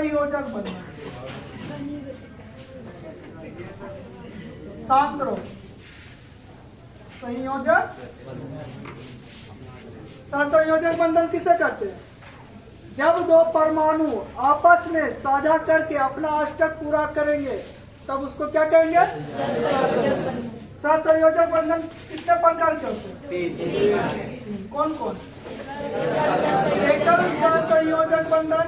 सहसंयोजक बंधन। शांत रहो। संयोजक सहसंयोजक बंधन किसे कहते हैं? जब दो परमाणु आपस में साझा करके अपना अष्टक पूरा करेंगे तब उसको क्या कहेंगे? सहसंयोजक बंधन कितने प्रकार के होते हैं? तीन। कौन कौन? एकल सहसंयोजक बंधन,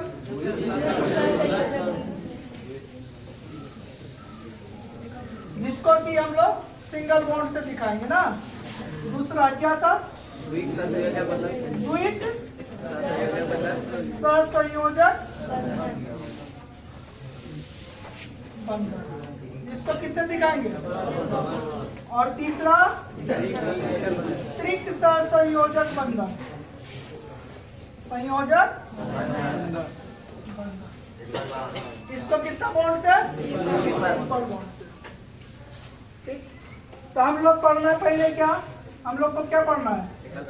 जिसको कि हम लोग सिंगल बॉन्ड से दिखाएंगे ना। दूसरा क्या था? द्विक सहसंयोजक बंधन, जिसको किससे दिखाएंगे? और तीसरा त्रिक सहसंयोजक बंधन, संयोजक बंधन। इसको कितना बॉन्ड से? ट्रिपल बॉन्ड से। ठीक, तो हम लोग पढ़ना है पहले क्या? हम लोग को क्या पढ़ना है?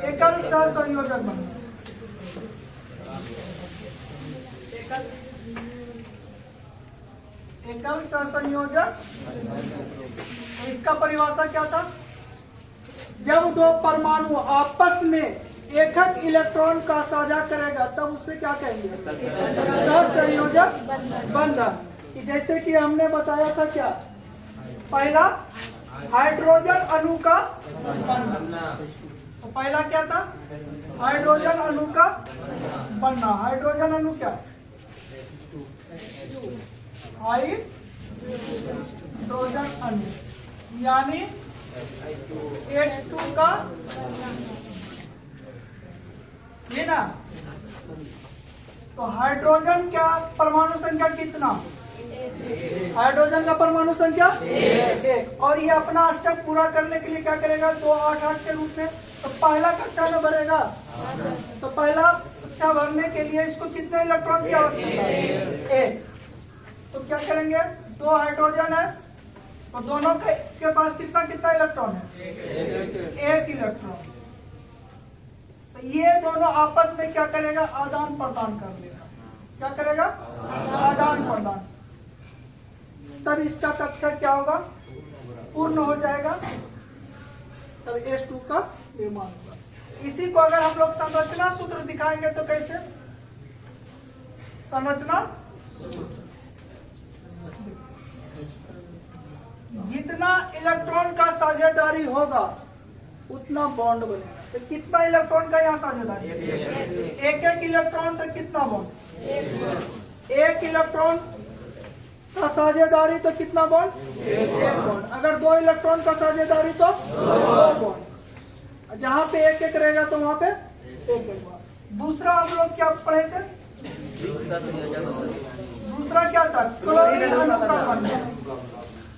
एकल सहसंयोजक बंधन। एकल सहसंयोजक, तो इसका परिभाषा क्या था? जब दो परमाणु आपस में एकक इलेक्ट्रॉन का साझा करेगा तब उससे क्या कहेंगे? सहसंयोजक बंधन। कि जैसे कि हमने बताया था क्या? पहला हाइड्रोजन अणु का बंधन। तो पहला क्या था? हाइड्रोजन अणु का बनना। हाइड्रोजन अणु क्या? हाइड्रोजन अणु यानी H2 का, ये ना। तो हाइड्रोजन क्या परमाणु संख्या कितना? हाइड्रोजन का परमाणु संख्या 1। और ये अपना अष्टक पूरा करने के लिए क्या करेगा? 2 8 8 के रूप में। तो पहला कक्षा में भरेगा। तो पहला कक्षा भरने के लिए इसको कितने इलेक्ट्रॉन की आवश्यकता है? 1। तो क्या करेंगे? 2 हाइड्रोजन है तो दोनों के पास कितना कितना इलेक्ट्रॉन है? 1 इलेक्ट्रॉन। तो ये दोनों आपस में क्या करेगा? आदान प्रदान कर लेगा। क्या करेगा? आदान प्रदान। तब इसका कक्षा क्या होगा? पूर्ण हो जाएगा। तब H2 का निर्माण होगा। इसी को अगर हम लोग संरचना सूत्र दिखाएंगे तो कैसे? संरचना, जितना इलेक्ट्रॉन का साझेदारी होगा उतना बॉन्ड बनेगा। तो कितना इलेक्ट्रॉन का यहाँ साझेदारी? एक एक इलेक्ट्रॉन तो कितना बॉन्ड? 1 इलेक्ट्रॉन का साझेदारी तो कितना बॉन्ड? 1 बॉन्ड। अगर 2 इलेक्ट्रॉन का साझेदारी तो 2 बॉन्ड। जहां पे 1 1 रहेगा तो वहां पे 1 1 बॉन्ड। दूसरा हम लोग क्या पढ़े थे? दूसरा क्या था? क्लोरीन अणु का बनना।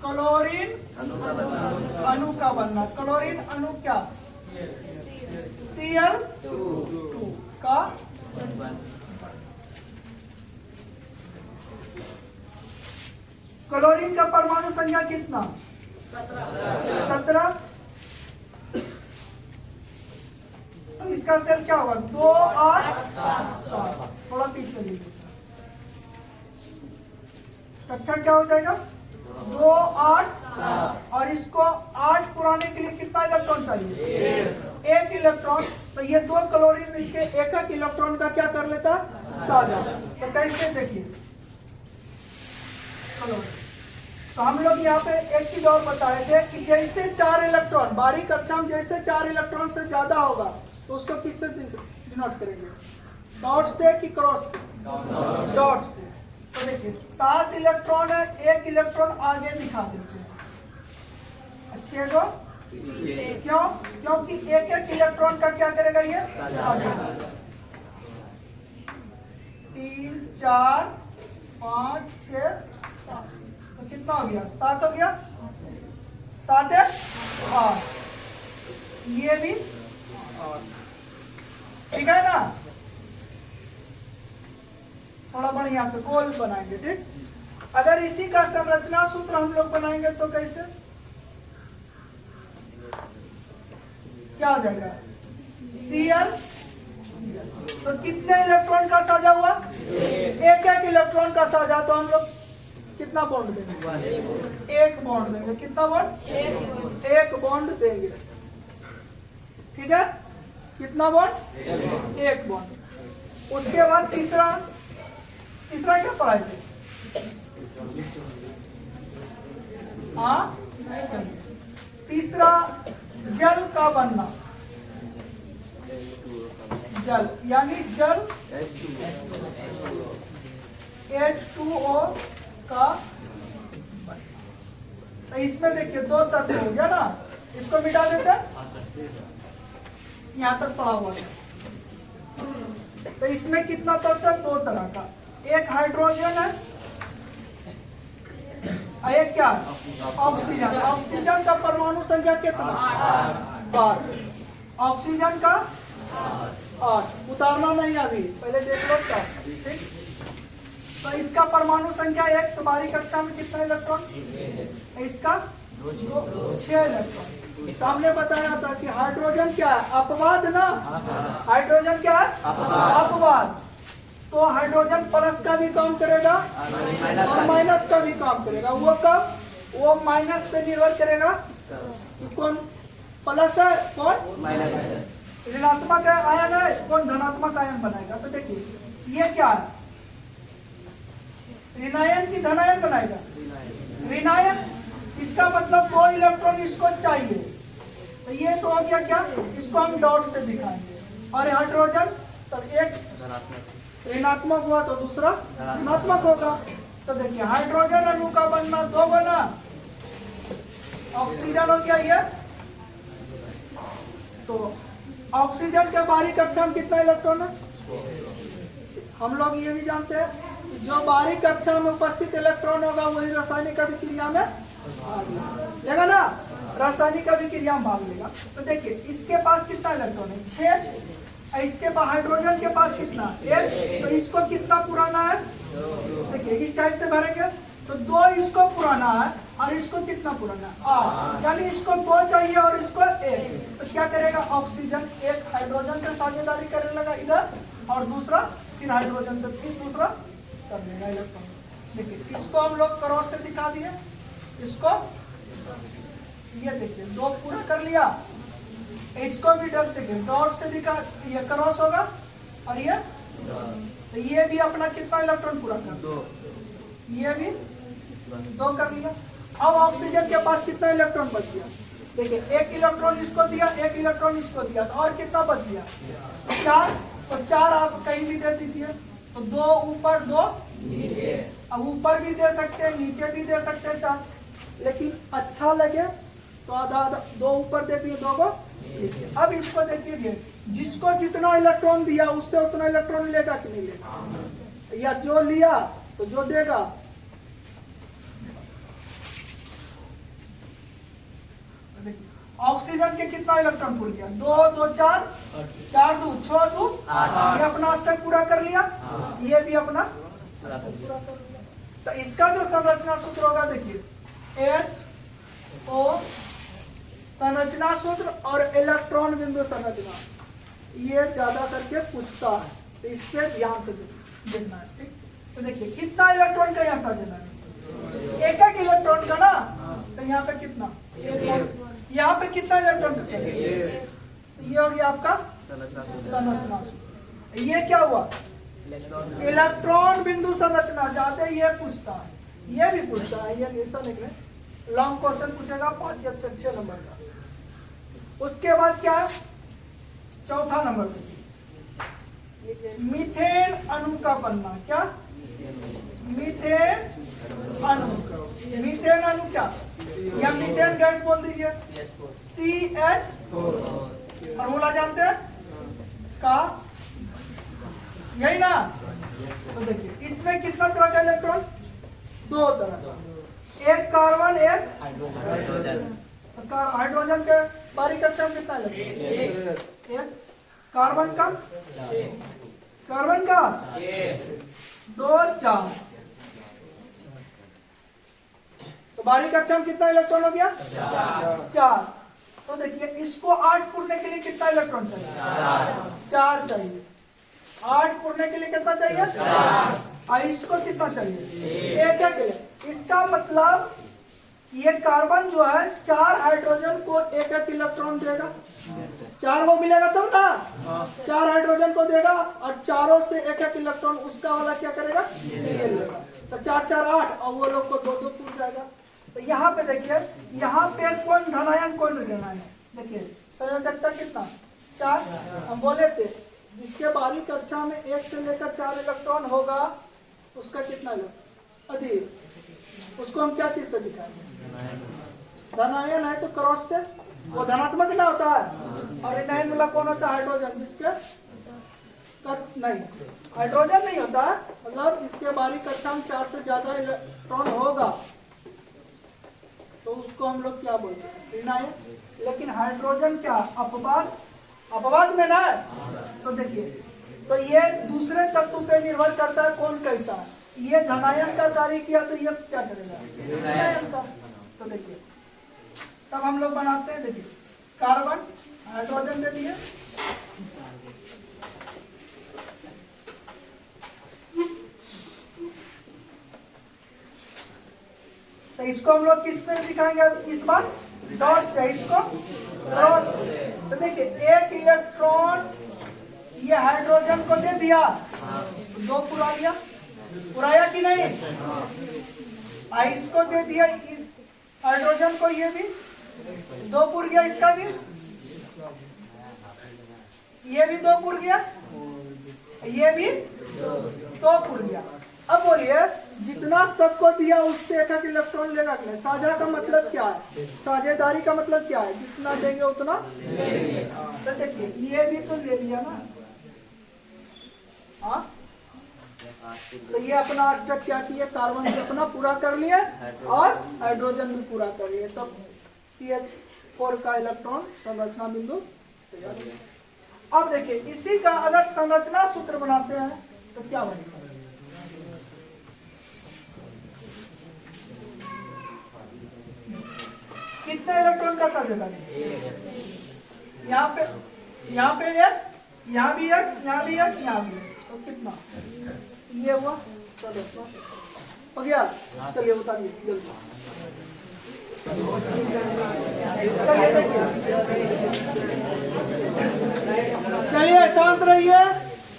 क्लोरीन अणु का बनना। क्लोरीन अणु क्या? Cl2 का। क्लोरीन का परमाणु संख्या कितना? 17। तो इसका सेल क्या होगा? 2 8 7। थोड़ा पीछे लीजिए। अच्छा क्या हो जाएगा? 2 8 7। और इसको 8 पुराने के लिए कितना इलेक्ट्रॉन चाहिए? 1 इलेक्ट्रॉन। तो ये 2 क्लोरीन मिलके एक एक इलेक्ट्रॉन का क्या कर लेता? साझा। तो कैसे देखिए? तो हम लोग यहाँ पे एक चीज और बताए थे कि जैसे 4 इलेक्ट्रॉन, बारीक कक्षा में जैसे 4 इलेक्ट्रॉन से ज्यादा होगा तो उसको किससे डिनोट करेंगे? डॉट से कि क्रॉस से? डॉट से। तो देखिए 7 इलेक्ट्रॉन है, 1 इलेक्ट्रॉन आगे दिखा देते हैं। अच्छे को क्यों? क्योंकि एक एक इलेक्ट्रॉन का क्या करेगा? ये 3 4 5 6 7। तो कितना हो गया? 7 हो गया। 7 है 8। ये भी 8। ठीक है ना? थोड़ा बढ़िया से गोल बनाएंगे। ठीक, अगर इसी का संरचना सूत्र हम लोग बनाएंगे तो कैसे क्या आ जाएगा? Cl। तो कितने इलेक्ट्रॉन का साझा हुआ? एक एक इलेक्ट्रॉन का प्लस आ जाए तो हम लोग कितना बॉन्ड देंगे? एक बॉन्ड देंगे। कितना बॉन्ड? एक बॉन्ड देंगे। ठीक है, कितना बॉन्ड? एक बॉन्ड। उसके बाद तीसरा क्या पढ़ाए थे? हाँ, तीसरा जल का बनना। जल यानी जल H2O का। तो इसमें देखिए दो तत्व हो गया ना, इसको मिटा देते हैं, यहां तक पड़ा हुआ है। तो इसमें कितना तत्व है? दो तरह का, एक हाइड्रोजन है और एक क्या? ऑक्सीजन। ऑक्सीजन का परमाणु संख्या कितना? 8। ऑक्सीजन का 8। उतारना नहीं अभी, पहले देख लो क्या। ठीक, तो इसका परमाणु संख्या 1। तुम्हारी कक्षा में कितना इलेक्ट्रॉन? इसका 6 इलेक्ट्रॉन। तो हमने बताया था कि हाइड्रोजन क्या है? अपवाद ना। हाइड्रोजन क्या है? अपवाद। तो हाइड्रोजन प्लस का भी काम करेगा और माइनस का भी काम करेगा। वो कब? वो माइनस पे निर्भर करेगा। कौन प्लस है, कौन ऋणात्मक आयन है, कौन धनात्मक आयन बनाएगा। तो देखिए ये क्या है? ऋणायन की धनायन बनाएगा? ऋणायन। इसका मतलब 2 इलेक्ट्रॉन इसको चाहिए। तो ये तो हो गया क्या? इसको हम डॉट से दिखाएंगे। और हाइड्रोजन तो एक ऋणात्मक हुआ तो दूसरा धनात्मक होगा। तो देखिए हाइड्रोजन अणु का बनना 2 बना, ऑक्सीजन हो गया ये। तो ऑक्सीजन के बाहरी कक्षा में कितना इलेक्ट्रॉन है? हम लोग ये भी जानते हैं कि जो बाहरी कक्षा में उपस्थित इलेक्ट्रॉन होगा वही रासायनिक अभिक्रिया में लेगा ना, रासायनिक अभिक्रिया में भाग लेगा। तो देखिए इसके पास कितना इलेक्ट्रॉन है? 6। इसके पास हाइड्रोजन के पास कितना? 1। तो इसको कितना पुराना है? देखिए इस टाइप से भरेंगे तो 2 इसको पुराना है और इसको कितना पुराना है? 8। यानी इसको 2 चाहिए और इसको 1। तो क्या करेगा? ऑक्सीजन एक हाइड्रोजन से साझेदारी करने लगा इधर, और दूसरा फिर हाइड्रोजन से फिर दूसरा कर देगा इलेक्ट्रॉन। देखिए इसको हम लोग क्रॉस से दिखा दिए। इसको ये देखिए 2 पूरा कर लिया। इसको भी डॉट से दिखा, ये क्रॉस होगा और ये तो ये भी अपना कितना इलेक्ट्रॉन पूरा कर? 2। ये भी 2 कर लिया। अब ऑक्सीजन के पास कितना इलेक्ट्रॉन बच गया? देखिए 1 इलेक्ट्रॉन इसको दिया, 1 इलेक्ट्रॉन इसको दिया, तो और कितना बच गया? 4। तो 4 आप कहीं भी दे दीजिए। तो 2 ऊपर 2 नीचे। अब ऊपर भी दे सकते हैं, नीचे भी दे सकते हैं 4, लेकिन अच्छा लगे तो आधा आधा 2 ऊपर दे दिए, 2 को नीचे। अब इसको देखिए, जिसको जितना इलेक्ट्रॉन दिया उससे उतना इलेक्ट्रॉन लेगा कि नहीं लेगा? या जो लिया तो जो देगा। ऑक्सीजन के कितना इलेक्ट्रॉन पूरा किया? 2 2 4 4 2 6 2 8। ये अपना अष्टक पूरा कर लिया, ये भी अपना पूरा कर लिया। तो इसका जो संरचना सूत्र होगा देखिए HO संरचना सूत्र और इलेक्ट्रॉन बिंदु संरचना, ये ज्यादा करके पूछता है, तो इस पे ध्यान से देखना है। ठीक, तो देखिए कितना इलेक्ट्रॉन का यहाँ साझेदार है? एक एक इलेक्ट्रॉन का ना। तो यहाँ पे कितना? यहाँ पे कितना इलेक्ट्रॉन? ये हो गया आपका संरचना सूत्र। ये क्या हुआ? इलेक्ट्रॉन बिंदु संरचना। जाते ये पूछता है, ये भी पूछता है, ये ऐसा निकले लॉन्ग क्वेश्चन पूछेगा 5 या 6 नंबर का। उसके बाद क्या है? चौथा नंबर मीथेन अणु का बनना। क्या? मीथेन अणु। मीथेन अणु क्या? या मीथेन गैस बोल दीजिए, CH। फॉर्मूला जानते हैं का? यही ना। तो देखिए इसमें कितना तरह का इलेक्ट्रॉन? 2 तरह का, एक कार्बन एक हाइड्रोजन। हाइड्रोजन के बाहरी कक्षा में कितना इलेक्ट्रॉन? एक। कार्बन का 2 4। तो बाहरी कक्षा में कितना इलेक्ट्रॉन हो गया? 4। तो देखिए इसको 8 पुरने के लिए कितना इलेक्ट्रॉन चाहिए? 4 चाहिए। 8 पुरने के लिए कितना चाहिए? और इसको कितना चाहिए? एक एक। इसका मतलब ये कार्बन जो है 4 हाइड्रोजन को एक एक इलेक्ट्रॉन देगा। 4 वो मिलेगा तब ना, 4 हाइड्रोजन को देगा और चारों से एक एक इलेक्ट्रॉन उसका वाला क्या करेगा? ये लेगा। तो 4 4 8 और वो लोग को 2 2 पूछ जाएगा। तो यहाँ पे देखिए, यहाँ पे कौन धनायन कौन ऋणायन? देखिए संयोजकता कितना? 4। हम बोले थे जिसके बारहवीं कक्षा में 1 से लेकर 4 इलेक्ट्रॉन होगा उसका कितना अधिक, उसको हम क्या चीज से दिखाएंगे? धनायन है तो क्रॉस से वो धनात्मक ना होता है, और ऋणायन वाला कौन होता है? हाइड्रोजन। जिसके नहीं, हाइड्रोजन नहीं होता है, मतलब जिसके बारहवीं कक्षा में 4 से ज्यादा इलेक्ट्रॉन होगा तो उसको हम लोग क्या बोलते हैं? ऋणायन। लेकिन हाइड्रोजन क्या अपवाद? अपवाद में ना है। तो देखिए, तो ये दूसरे तत्व पे निर्भर करता है कौन कैसा है। ये धनायन का कार्य किया तो ये क्या करेगा? ऋणायन का। तो देखिए तब हम लोग बनाते हैं। देखिए कार्बन हाइड्रोजन दे दिए, तो इसको हम लोग किस में दिखाएंगे? इस बार डॉट से, इसको क्रॉस। तो देखिए एक इलेक्ट्रॉन ये हाइड्रोजन को दे दिया, 2 पुरा लिया, पुराया कि नहीं? इसको दे दिया इस हाइड्रोजन को, ये भी 2 पुर गया, इसका भी, ये भी 2 पुर गया, ये भी 2 पुर गया। अब बोलिए जितना सबको दिया उससे एक एक इलेक्ट्रॉन लेगा कि नहीं? साझा का मतलब क्या है? साझेदारी का मतलब क्या है? जितना देंगे उतना। तो देखिए ये भी तो ले लिया ना, हाँ। तो ये अपना अष्टक क्या किए? कार्बन से अपना पूरा कर लिए और हाइड्रोजन भी पूरा कर लिए। तो CH4 का इलेक्ट्रॉन संरचना बिंदु तैयार हो गया। अब देखिए इसी का अगर संरचना सूत्र बनाते हैं तो क्या बनेगा? कितने इलेक्ट्रॉन का साझेदारी? यहाँ पे एक, यहाँ भी एक, यहाँ भी एक, यहाँ भी एक। तो कितना ये हुआ? हो गया। चलिए उतारिए जल्दी। चलिए देखिए, चलिए शांत रहिए।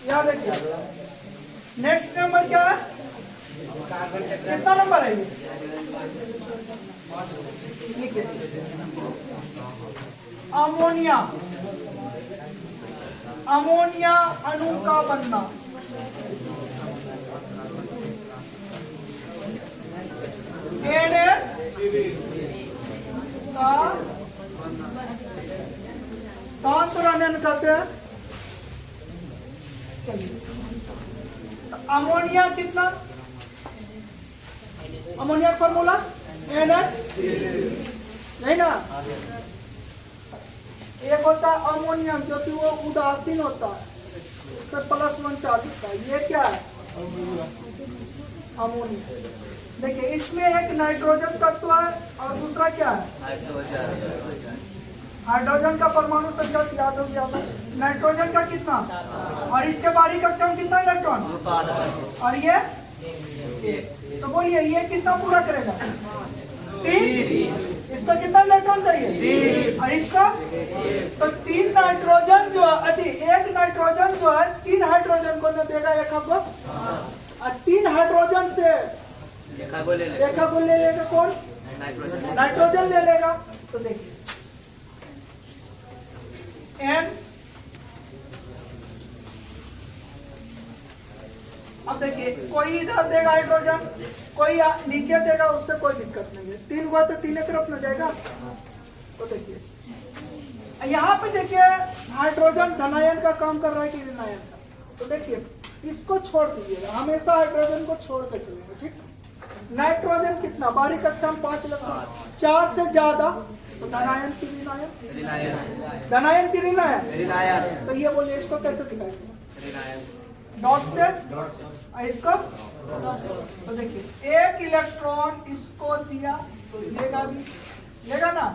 यहाँ देखिए नेक्स्ट नंबर क्या है? कितना नंबर है ये? लिखिए अमोनिया। अमोनिया अणु का बनना। NH का सांत्वरण करते हैं। चलिए अमोनिया कितना? अमोनिया फॉर्मूला NH नहीं ना। एक होता है अमोनियम जो कि वो उदासीन होता है, उसका +1 चार्ज होता है। ये क्या है? अमोनिया। देखिए इसमें एक नाइट्रोजन तत्व है और दूसरा क्या है? हाइड्रोजन का परमाणु संख्या याद हो गया। नाइट्रोजन का कितना? और इसके बाहरी कक्षा में कितना इलेक्ट्रॉन? और ये तो बोलिए ये कितना पूरा करेगा? 3। इसको कितना इलेक्ट्रॉन चाहिए? और इसका तो 3 नाइट्रोजन जो एक नाइट्रोजन जो है 3 हाइड्रोजन को न देगा, एक को, और 3 हाइड्रोजन से एक को ले लेगा कौन? नाइट्रोजन ले लेगा। तो देखिए N, अब देखिए कोई इधर देगा हाइड्रोजन, कोई नीचे देगा, उससे कोई दिक्कत नहीं है। 3 हुआ तो 3 तरफ न जाएगा। तो देखिए यहाँ पे देखिए हाइड्रोजन धनायन का काम कर रहा है कि ऋणायन का? तो देखिए इसको छोड़ दीजिएगा, हमेशा हाइड्रोजन को छोड़ के चलेगा, ठीक। नाइट्रोजन कितना? बाहरी कक्षा में 5 इलेक्ट्रॉन, 4 से ज्यादा तो धनायन की ऋणायन, धनायन की ऋणायन। तो ये बोलिए इसको कैसे दिखाएंगे? डॉट से, इसको। तो देखिए एक इलेक्ट्रॉन इसको दिया तो लेगा भी, लेगा ना।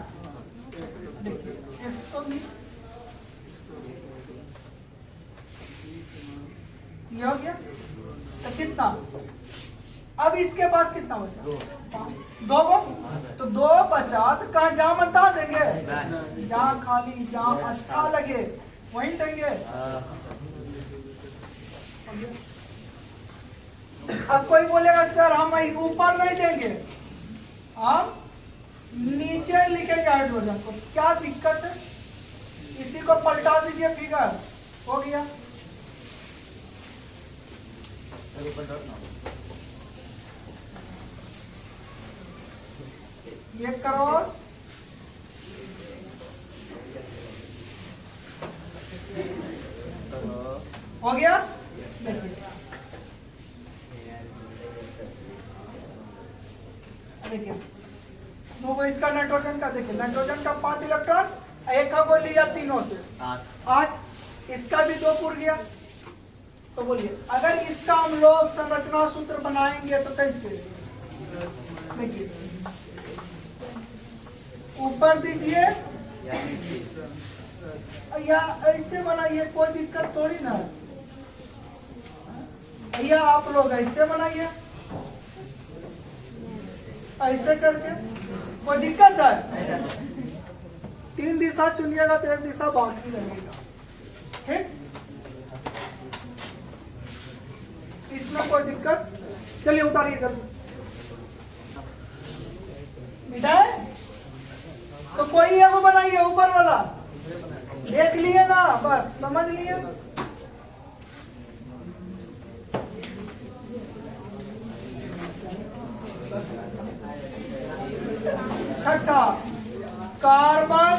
देखिए इसको भी ये हो गया। तो कितना, अब इसके पास कितना बचा, 2 गो, तो 2 बचा, तो कहाँ जहाँ बता देंगे, जहाँ खाली जहाँ अच्छा लगे वहीं देंगे। अब कोई बोलेगा सर हम ऊपर नहीं देंगे, हम नीचे लिखेंगे हाइड्रोजन को, क्या दिक्कत है, इसी को पलटा दीजिए, फिगर हो गया। ये क्रॉस हो गया। देखिए 2 गो इसका नाइट्रोजन का, देखिए नाइट्रोजन का 5 इलेक्ट्रॉन, एक का को लिया तीनों से 8, इसका भी 2 पुर गया। तो बोलिए अगर इसका हम लोग संरचना सूत्र बनाएंगे तो कैसे, देखिए ऊपर दीजिए या ऐसे बनाइए, कोई दिक्कत थोड़ी ना, या आप लोग ऐसे बनाइए, ऐसे करके कोई दिक्कत है, 3 दिशा चुनिएगा तो 1 दिशा बाकी रहेगा, ठीक, इसमें कोई दिक्कत। चलिए उतारिए जल्दी, मिटाए तो कोई एगो बनाइए ऊपर वाला, देख लिए ना, बस समझ लिए। छठा कार्बन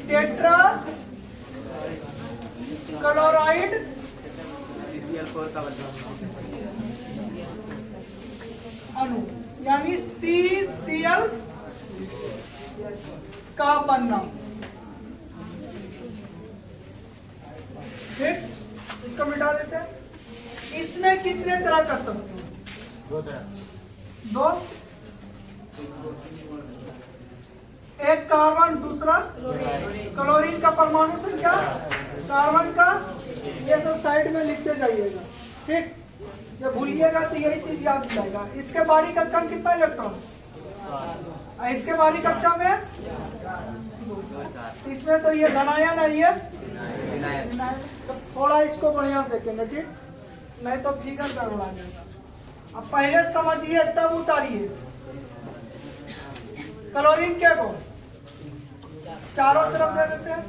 टेट्रा क्लोराइड अणु, यानी CCl का बनना, ठीक, इसको मिटा देते हैं। इसमें कितने तरह का तत्व, 2, एक कार्बन, दूसरा क्लोरीन का परमाणु संख्या, कार्बन का, ये सब साइड में लिखते जाइएगा, ठीक, जब भूलिएगा तो यही चीज याद जाएगा। इसके बाहरी कक्षा में कितना इलेक्ट्रॉन, इसके बाहरी कक्षा में, इसमें तो ये धनायन है, ये तो थोड़ा इसको बढ़िया से देखेंगे, ठीक, नहीं तो फिगर गड़बड़ा जाएगा। अब पहले समझिए तब उतारिए। क्लोरीन क्या को चारों तरफ दे देते हैं,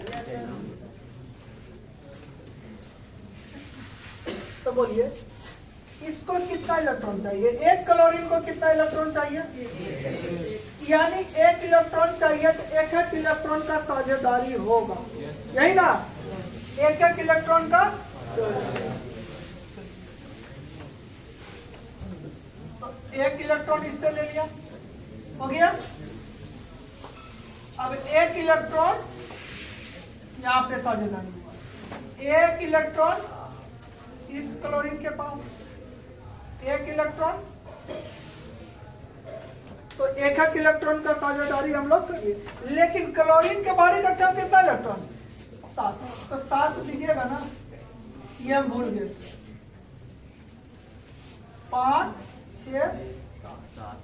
तो बोलिए इसको कितना इलेक्ट्रॉन चाहिए, एक क्लोरीन को कितना इलेक्ट्रॉन चाहिए, यानी 1 इलेक्ट्रॉन चाहिए, तो 1 इलेक्ट्रॉन का साझेदारी होगा, यही ना, 1 इलेक्ट्रॉन का। तो 1 इलेक्ट्रॉन इससे ले लिया, हो गया। अब 1 इलेक्ट्रॉन यहाँ पे साझेदारी हुआ, 1 इलेक्ट्रॉन इस क्लोरीन के पास, 1 इलेक्ट्रॉन, तो 1 इलेक्ट्रॉन का साझेदारी हम लोग करिए। लेकिन क्लोरीन के बाहरी कक्षा में कितना इलेक्ट्रॉन, 7, तो 7 दीजिएगा ना, ये हम भूल गए, 5, 6,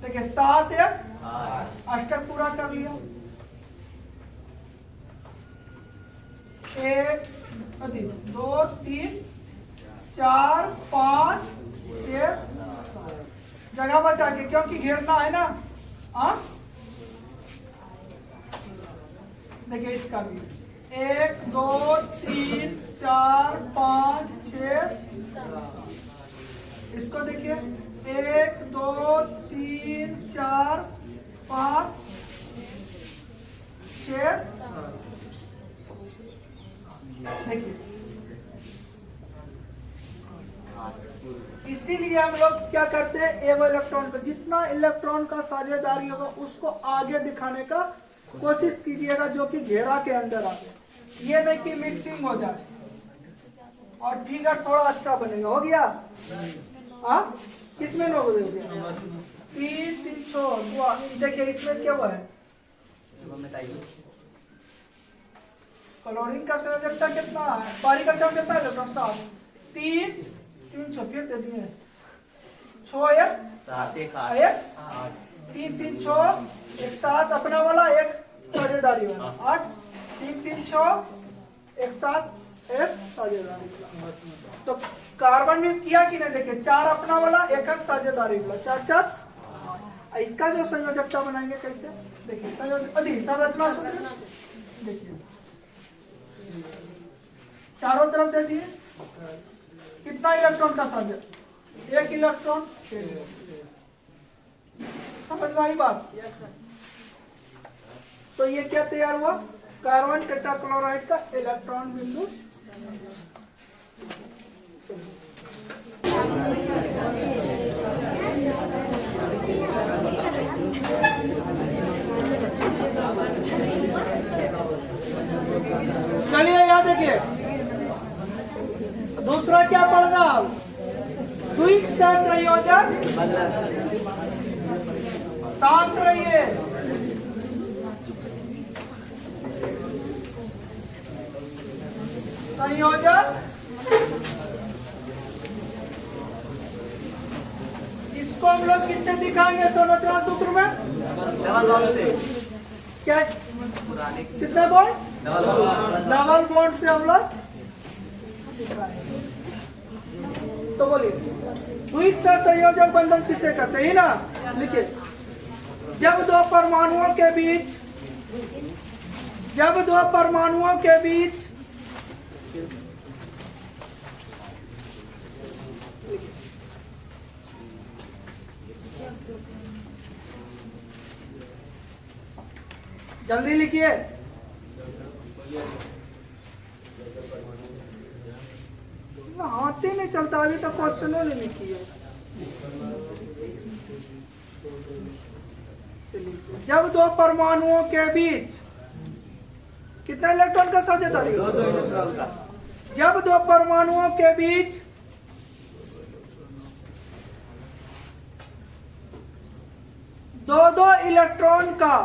देखिए 7 1 अष्टक पूरा कर लिया, 1 2 3 4 5 6 जगह बचा के, क्योंकि घेरना है ना, हाँ देखिए इसका भी 1 2 3 4 5 6, इसको देखिए 1 2 3 4 5 6, देखिए इसीलिए हम लोग क्या करते हैं, एवं इलेक्ट्रॉन को, जितना इलेक्ट्रॉन का साझेदारी होगा उसको आगे दिखाने का कोशिश कीजिएगा, जो कि घेरा के अंदर आए, ये नहीं कि मिक्सिंग हो जाए, और फिगर थोड़ा अच्छा बनेगा। हो गया, हाँ किसमें लोग 3 3 6, देखिए इसमें क्या हुआ है, क्लोरीन का संयोजकता कितना है, बाहरी कक्षा में कितना इलेक्ट्रॉन 7, 3 3 6 फिर दे दिए 6 1 7 1 8 3 3 6 एक 7 अपना वाला एक साझेदारी वाला 8 3 3 6 एक 7 एक साझेदारी वाला। तो कार्बन में किया कि नहीं, देखिए 4 अपना वाला एक एक साझेदारी वाला 4 4। इसका जो संयोजकता बनाएंगे कैसे, देखिए संयोजक अधि संरचना सूत्र देखिए चारों तरफ दे दिए, कितना इलेक्ट्रॉन का साझा, 1 इलेक्ट्रॉन। समझ में आई बात? Yes sir. तो ये क्या तैयार हुआ, कार्बन टेट्राक्लोराइड का इलेक्ट्रॉन बिंदु। चलिए याद रखिए, दूसरा क्या पढ़ना, द्विक सहसंयोजक, शांत रहिए, संयोजक, इसको हम लोग किससे दिखाएंगे संरचना सूत्र में, डबल बॉन्ड से, क्या कितने बॉन्ड, डबल बॉन्ड से हम लोग दिखाएंगे। तो बोलिए द्विक सहसंयोजक बंधन किसे कहते हैं ना, लिखिए जब दो परमाणुओं के बीच, जब दो परमाणुओं के बीच जल्दी लिखिए, हाथ ही नहीं चलता, अभी तक क्वेश्चन नहीं लिखी है। जब दो परमाणुओं के बीच कितना इलेक्ट्रॉन का साझेदारी, जब दो परमाणुओं के बीच दो इलेक्ट्रॉन का,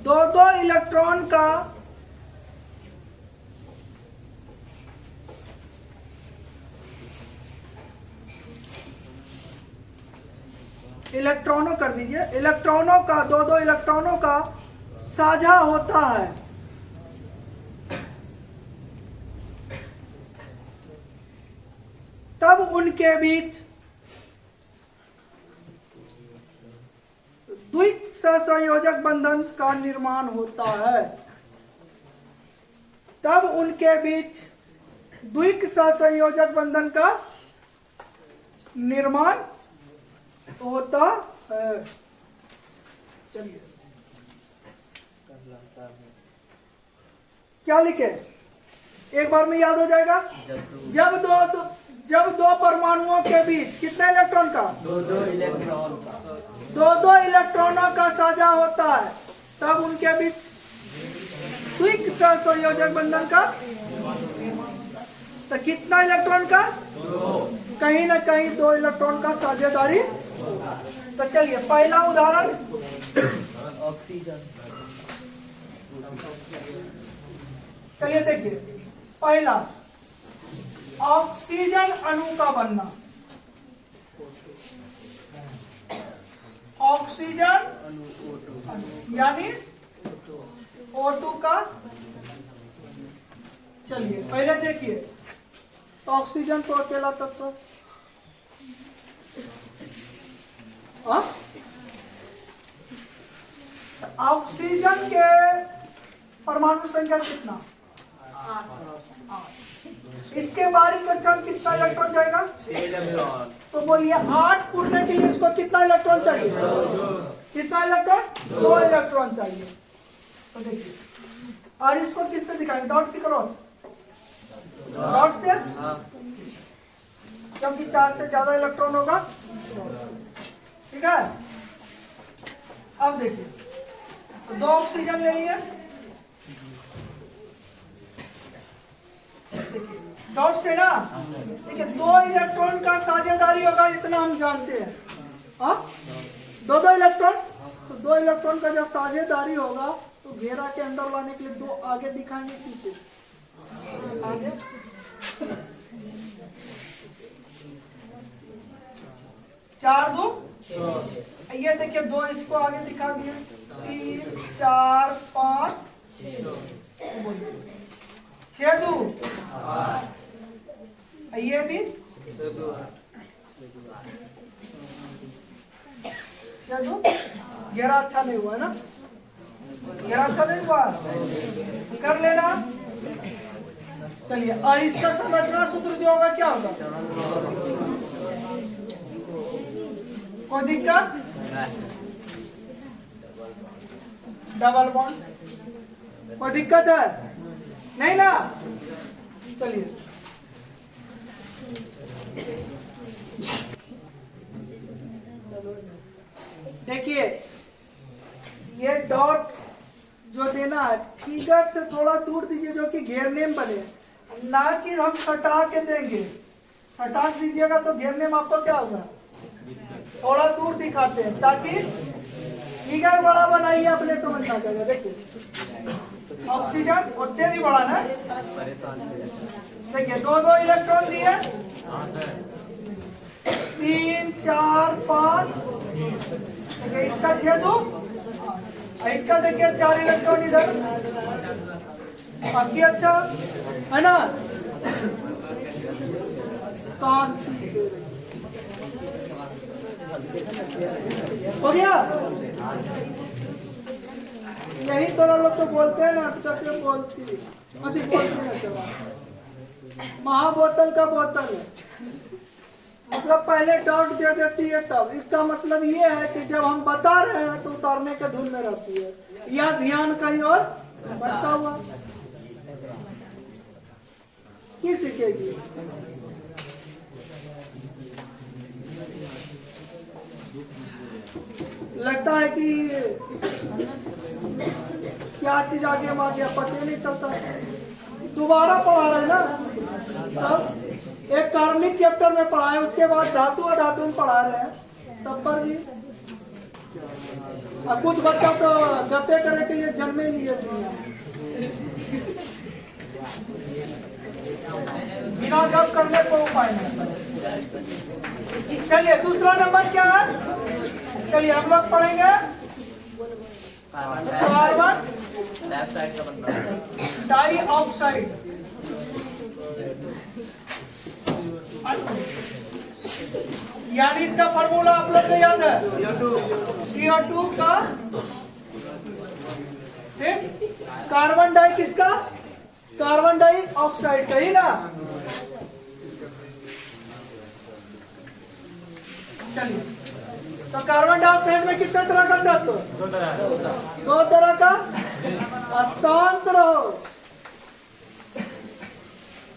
दो इलेक्ट्रॉन का इलेक्ट्रॉनों कर दीजिए, इलेक्ट्रॉनों का दो इलेक्ट्रॉनों का साझा होता है, तब उनके बीच द्विक सहसंयोजक बंधन का निर्माण होता है, तब उनके बीच द्विक सहसंयोजक बंधन का निर्माण होता है। चलिए क्या लिखे, एक बार में याद हो जाएगा, जब दो परमाणुओं के बीच कितने इलेक्ट्रॉन का, दो इलेक्ट्रॉन का, दो इलेक्ट्रॉनों का साझा होता है, तब उनके बीच द्विक सहसंयोजक बंधन का, तो कितना इलेक्ट्रॉन का, कहीं ना कहीं 2 इलेक्ट्रॉन का साझेदारी। तो चलिए पहला उदाहरण, ऑक्सीजन, चलिए देखिए पहला ऑक्सीजन अणु का बनना, ऑक्सीजन यानी O2 का। चलिए पहले देखिए, तो ऑक्सीजन तो अकेला तत्व, ऑक्सीजन के परमाणु संख्या कितना, 8। इसके बाहरी कक्षा में कितना इलेक्ट्रॉन जाएगा, 6 इलेक्ट्रॉन। तो बोलिए 8 पूरने के लिए इसको कितना इलेक्ट्रॉन चाहिए, कितना इलेक्ट्रॉन, 2 इलेक्ट्रॉन चाहिए। तो देखिए, और इसको किससे दिखाएंगे, डॉट की क्रॉस, डॉट से, क्योंकि 4 से ज्यादा इलेक्ट्रॉन होगा, ठीक है। अब देखिए, तो 2 ऑक्सीजन ले लिए, डॉट से ना, ठीक है, 2 इलेक्ट्रॉन का साझेदारी होगा, इतना हम जानते हैं। हाँ, 2 इलेक्ट्रॉन, तो 2 इलेक्ट्रॉन का जब साझेदारी होगा तो घेरा के अंदर लाने के लिए दो आगे दिखाएंगे, पीछे आगे। चार दो, ये देखिए दो इसको आगे दिखा दिए, 3 4 5 6 दो, ये भी 6 दो। घेरा अच्छा नहीं हुआ है ना, घेरा अच्छा नहीं हुआ, कर लेना। चलिए, और इसका संरचना सूत्र जो होगा क्या होगा? कोई दिक्कत? डबल बॉन्ड, कोई दिक्कत है नहीं ना? चलिए, देखिए ये डॉट जो देना है फिगर से थोड़ा दूर दीजिए, जो कि घेरने में बने, ना कि हम सटा के देंगे। सटा दीजिएगा तो घेरने में आपको क्या होगा? थोड़ा दूर दिखाते हैं ताकि फिगर बड़ा बनाइए, अपने समझ में आ जाएगा। देखिए ऑक्सीजन उतने भी बड़ा ना, देखिए दो दो इलेक्ट्रॉन दिए, 3 4 5, देखिए इसका 6 दो, इसका देखिए 4 इलेक्ट्रॉन इधर, अब भी अच्छा है ना? शांति से हो गया। यही तो लोग तो बोलते हैं ना, बोलती ना चला महाबोतल का बोतल है, मतलब पहले डॉट दे देती है तब। इसका मतलब ये है कि जब हम बता रहे हैं तो उतारने के धुन में रहती है, या ध्यान कहीं और बढ़ता हुआ की सीखेगी। लगता है कि क्या चीज आगे आ गया पता नहीं चलता, दोबारा पढ़ा रहे ना। तब एक कार्बनिक चैप्टर में पढ़ा है, उसके बाद धातु अधातु में पढ़ा रहे हैं, तब पर भी और कुछ बच्चा तो गप्पे करने के लिए जन्मे लिए बिना गप करने को उपाय नहीं। चलिए दूसरा नंबर क्या है? चलिए हम लोग पढ़ेंगे कार्बन डाइऑक्साइड। यानी इसका फॉर्मूला आप लोग को याद है, CO2 का, ठीक? कार्बन डाई किसका? कार्बन डाइऑक्साइड का ही ना। चलिए, तो कार्बन डाइऑक्साइड में कितने तरह का तत्व? दो तरह का। अशांत रहो,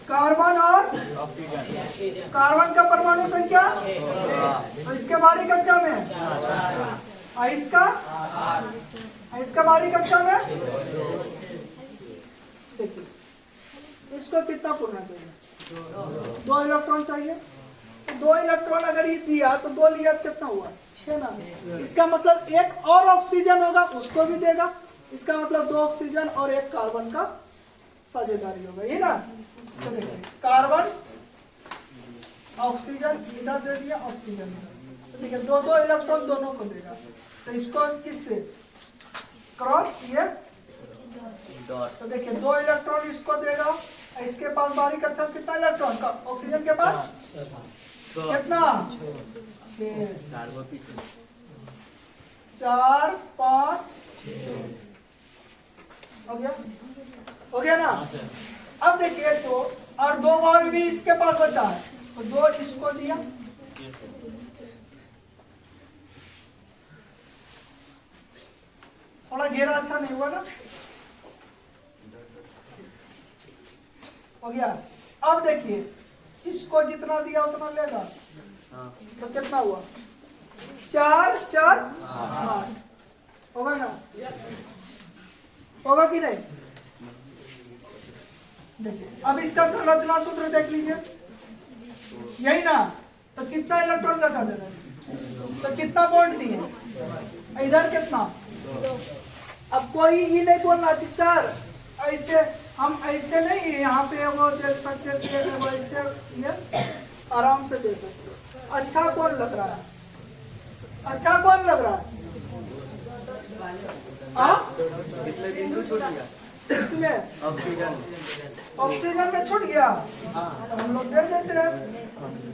कार्बन और ऑक्सीजन। कार्बन का परमाणु संख्या तो इसके बारी कक्षा में, और इसका बारी कक्षा में। देखिए इसको कितना पूर्णा चाहिए? 2 इलेक्ट्रॉन चाहिए। तो 2 इलेक्ट्रॉन अगर ये दिया तो 2 लिया कितना हुआ? 6 ना। इसका मतलब एक और ऑक्सीजन होगा, उसको भी देगा। इसका मतलब 2 ऑक्सीजन और 1 कार्बन का साझेदारी होगा, ये ना। तो देखिए कार्बन ऑक्सीजन इधर दे दिया, ऑक्सीजन तो देखिए 2 इलेक्ट्रॉन दोनों को देगा। तो इसको किससे क्रॉस, ये तो देखिए 2 इलेक्ट्रॉन इसको देगा, इसके पास बारी कक्षा कितना इलेक्ट्रॉन का? ऑक्सीजन के पास कितना? 6। 4 5 हो गया ना। अब देखिए तो और 2 बार भी इसके पास बचा है, तो 2 इसको दिया, थोड़ा घेरा अच्छा नहीं हुआ ना, हो गया। अब देखिए इसको जितना दिया उतना लेगा, तो कितना हुआ? 4 4 8 होगा ना, होगा कि नहीं? देखिए अब इसका संरचना सूत्र देख लीजिए, यही ना। तो कितना इलेक्ट्रॉन का साधन है, तो कितना बॉन्ड दिए? इधर कितना? अब कोई ये नहीं बोलना कि सर ऐसे हम ऐसे नहीं यहाँ पे वो दे सकते थे, वो ऐसे ये आराम से दे सकते। अच्छा कौन लग रहा है? अच्छा कौन लग रहा है? हाँ इसमें बिंदु छूट गया, इसमें ऑक्सीजन ऑक्सीजन में छूट गया तो हम लोग दे देते हैं।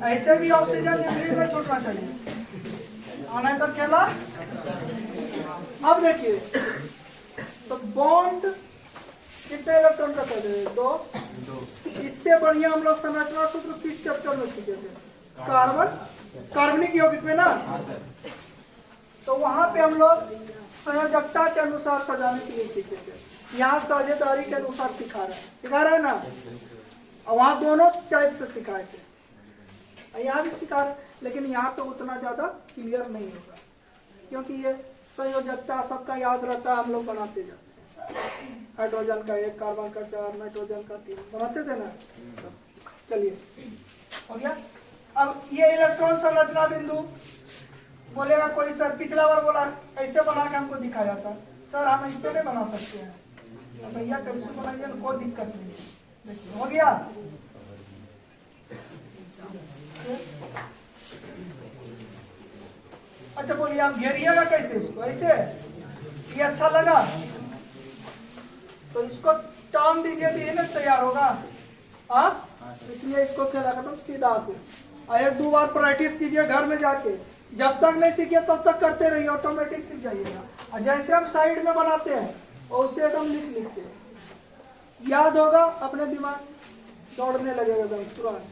ऐसे भी ऑक्सीजन जमीन में छूटना चाहिए, आना तो अकेला। अब देखिए तो बॉन्ड कितने इलेक्ट्रॉन का कर दे? 2। इससे बढ़िया हम लोग संरचना सूत्र किस चैप्टर में सीखे थे? कार्बनिक यौगिक में ना। तो वहां पे हम लोग संयोजकता के अनुसार सजाने के लिए सीखे थे। यहाँ साझेदारी के अनुसार सिखा रहे हैं ना। और वहाँ दोनों टाइप से सिखाए थे, यहाँ भी सिखा रहे, लेकिन यहाँ पे उतना ज्यादा क्लियर नहीं होगा क्योंकि ये संयोजकता सबका याद रहता है, हम लोग बनाते जाते हैं। हाइड्रोजन का 1, कार्बन का 4, नाइट्रोजन का 3 बनाते थे ना। चलिए हो गया। अब ये इलेक्ट्रॉन संरचना बिंदु बोलेगा कोई सर, पिछला बार बोला ऐसे बना के हमको दिखाया था सर, हम ऐसे नहीं बना सकते हैं। तो भैया कैसे बनाइए, कोई दिक्कत नहीं है। देखिए हो गया। अच्छा बोलिए आप घेरिएगा कैसे इसको? ऐसे ये अच्छा लगा तो इसको टर्म दीजिए तो ये ना तैयार होगा। हाँ इसलिए इसको क्या लगा तुम सीधा से 1-2 बार प्रैक्टिस कीजिए घर में जाके। जब तक नहीं सीखिए तब तक करते रहिए, ऑटोमेटिक सीख जाइएगा। और जैसे हम साइड में बनाते हैं उससे एकदम लिख के याद होगा, अपने दिमाग दौड़ने लगेगा एकदम तुरंत।